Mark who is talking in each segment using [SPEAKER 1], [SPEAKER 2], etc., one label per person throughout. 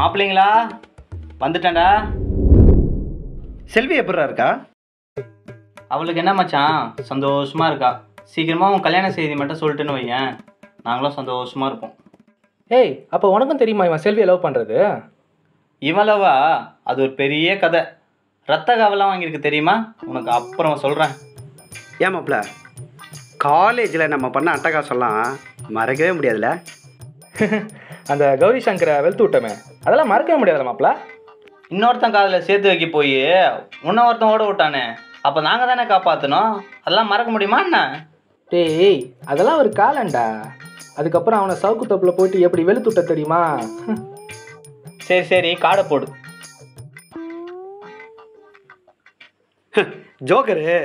[SPEAKER 1] மாப்பிள்ளைங்களா வந்துட்டேன்டா.
[SPEAKER 2] செல்வி எப்படா இருக்கா?
[SPEAKER 1] அவளுக்கு என்ன மச்சான், சந்தோஷமா இருக்கா. சீக்கிரமா உன் கல்யாண செய்தி மட்டும் சொல்லிட்டுன்னு வையேன், நாங்களும் சந்தோஷமா இருப்போம்.
[SPEAKER 3] ஏய், அப்போ உனக்கும் தெரியுமா இவன் செல்வியை லவ் பண்ணுறது?
[SPEAKER 1] இவளவா? அது ஒரு பெரிய கதை. ரத்த காவலாம் வாங்கியிருக்கு தெரியுமா? உனக்கு அப்புறம் சொல்கிறேன்.
[SPEAKER 2] ஏன் மாப்பிள்ள, காலேஜில் நம்ம பண்ண அட்டகாசம்லாம் மறக்கவே முடியாதுல்ல?
[SPEAKER 3] அந்த கௌரி சங்கரை வெளுத்து விட்டோமே, அதெல்லாம் மறக்கவே முடியாதுல்ல மாப்பிள்ள.
[SPEAKER 1] இன்னொருத்தன் காதில் சேர்த்து வைக்க போய் ஒருத்தன் ஓட விட்டானே, அப்போ நாங்கள் தானே காப்பாற்றணும். அதெல்லாம் மறக்க முடியுமா என்ன?
[SPEAKER 3] டேய், அதெல்லாம் ஒரு காலண்டா. அதுக்கப்புறம் அவனை சவுக்கு தொப்பில் போயிட்டு எப்படி வெளுத்து விட்ட தெரியுமா?
[SPEAKER 1] சரி சரி, காடை போடு.
[SPEAKER 2] ஜோக்கரு.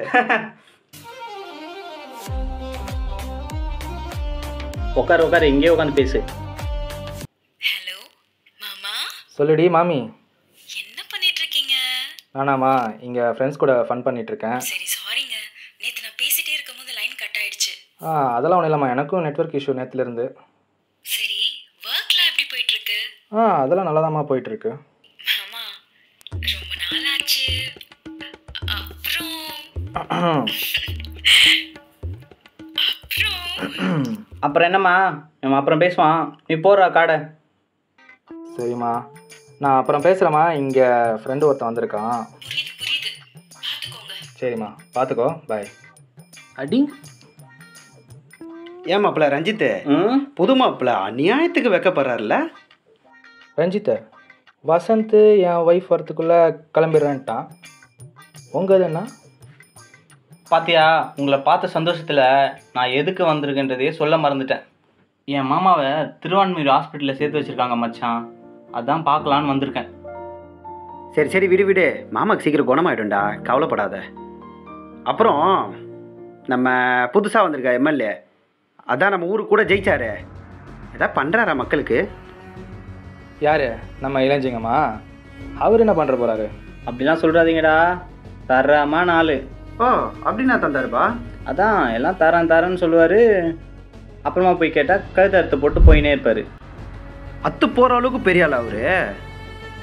[SPEAKER 1] உட்காரு உட்காரு, இங்கே உட்காந்து பேசு.
[SPEAKER 4] ஹலோ மாமா,
[SPEAKER 3] சொல்லுடி மாமி.
[SPEAKER 4] என்ன பண்ணிட்டு இருக்கீங்க?
[SPEAKER 3] நானாமா இங்கே ஃப்ரெண்ட்ஸ் கூட ஃபன் பண்ணிகிட்ருக்கேன்.
[SPEAKER 4] சரி சாரிங்க, நேற்று நான் பேசிட்டே இருக்கும்போது லைன் கட் ஆயிடுச்சு.
[SPEAKER 3] அதெல்லாம் ஒன்றும் இல்லைம்மா, எனக்கும் நெட்வொர்க் இஷ்யூ நேற்றுலேருந்து.
[SPEAKER 4] சரி, ஒர்க்லாம் எப்படி போயிட்டு இருக்கு?
[SPEAKER 3] அதெல்லாம் நல்லாதாம்மா போயிட்டுருக்கு.
[SPEAKER 4] மாமா, ரொம்ப நாள் ஆச்சு. அப்புறம்
[SPEAKER 1] அப்புறம் என்னம்மா, நம்ம அப்புறம் பேசுவான். நீ போடுறா காடை.
[SPEAKER 3] சரிம்மா, நான் அப்புறம் பேசுகிறேம்மா. இங்கே ஃப்ரெண்டு ஒருத்தன் வந்திருக்கான்.
[SPEAKER 4] புரியுது புரியுது, பார்த்துக்கோங்க.
[SPEAKER 3] சரிம்மா, பார்த்துக்கோ, பாய்.
[SPEAKER 1] அடி.
[SPEAKER 2] ஏன் மாப்பிள்ள ரஞ்சித்து, புது மாப்பிள்ள அநியாயத்துக்கு வைக்கப்படுறாருல்ல?
[SPEAKER 3] ரஞ்சித், வசந்த் என் ஒய்ஃப் வரத்துக்குள்ளே கிளம்பிடுறேன்ட்டான். உங்கள் என்ன?
[SPEAKER 1] பாத்தியா, உங்களை பார்த்த சந்தோஷத்தில் நான் எதுக்கு வந்திருக்கேன்றதையே சொல்ல மறந்துட்டேன். என் மாமாவை திருவான்மூர் ஹாஸ்பிட்டலில் சேர்த்து வச்சுருக்காங்க மச்சான், அதான் பார்க்கலான்னு வந்திருக்கேன்.
[SPEAKER 2] சரி சரி, விடு விடு, மாமாக்கு சீக்கிரம் குணமாயிடும்டா, கவலைப்படாத. அப்புறம் நம்ம புதுசாக வந்திருக்க எம்எல்ஏ, அதான் நம்ம ஊருக்கு கூட ஜெயிச்சாரு, எதாவது பண்ணுறாரா மக்களுக்கு?
[SPEAKER 3] யார்? நம்ம இளைஞங்கம்மா. அவர் என்ன பண்ணுற போகிறாரு?
[SPEAKER 1] அப்படிலாம் சொல்கிறாதீங்கடா, தர்றாமா நாள்.
[SPEAKER 2] ஓ, அப்படின்னா தந்தாருப்பா.
[SPEAKER 1] அதான் எல்லாம் தரேன்னு சொல்லுவார், அப்புறமா போய் கேட்டால் கழுத்து அறுத்து போட்டு போயினே இருப்பார்.
[SPEAKER 2] அத்து போகிற அளவுக்கு பெரிய ஆள் அவரு.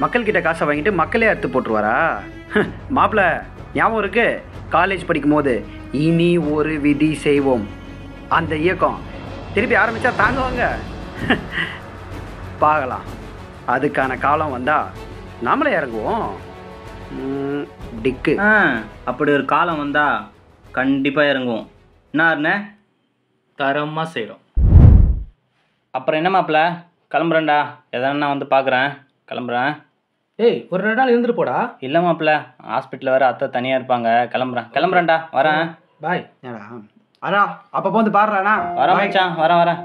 [SPEAKER 2] மக்கள்கிட்ட காசை வாங்கிட்டு மக்களே அறுத்து போட்டுருவாரா? மாப்பிள்ள ஞாபகம் இருக்கு, காலேஜ் படிக்கும் போது இனி ஒரு விதி செய்வோம் அந்த இயக்கம் திருப்பி ஆரம்பித்தா தாங்குவாங்க. பார்க்கலாம், அதுக்கான காலம் வந்தால் நாமளே இறங்குவோம். டிக்கு.
[SPEAKER 1] அப்படி ஒரு காலம் வந்தால் கண்டிப்பாக இறங்குவோம். என்னாருண்ணே? தரமாக செய்கிறோம். அப்புறம் என்ன மாப்பிள்ள, கிளம்புறேன்டா. எதனா வந்து பார்க்குறேன், கிளம்புறேன்.
[SPEAKER 3] ஏய், ஒரு 2 நாள் இருந்துட்டு போடா.
[SPEAKER 1] இல்லை மாப்பிள்ள, ஹாஸ்பிட்டலில் வேறு அத்தை தனியாக இருப்பாங்க. கிளம்புறேன்டா, வரேன்.
[SPEAKER 3] பாய்.
[SPEAKER 2] ஏடா, அடா அப்போ வந்து பாடுறானா?
[SPEAKER 1] வரேன் மச்சான், வரேன்.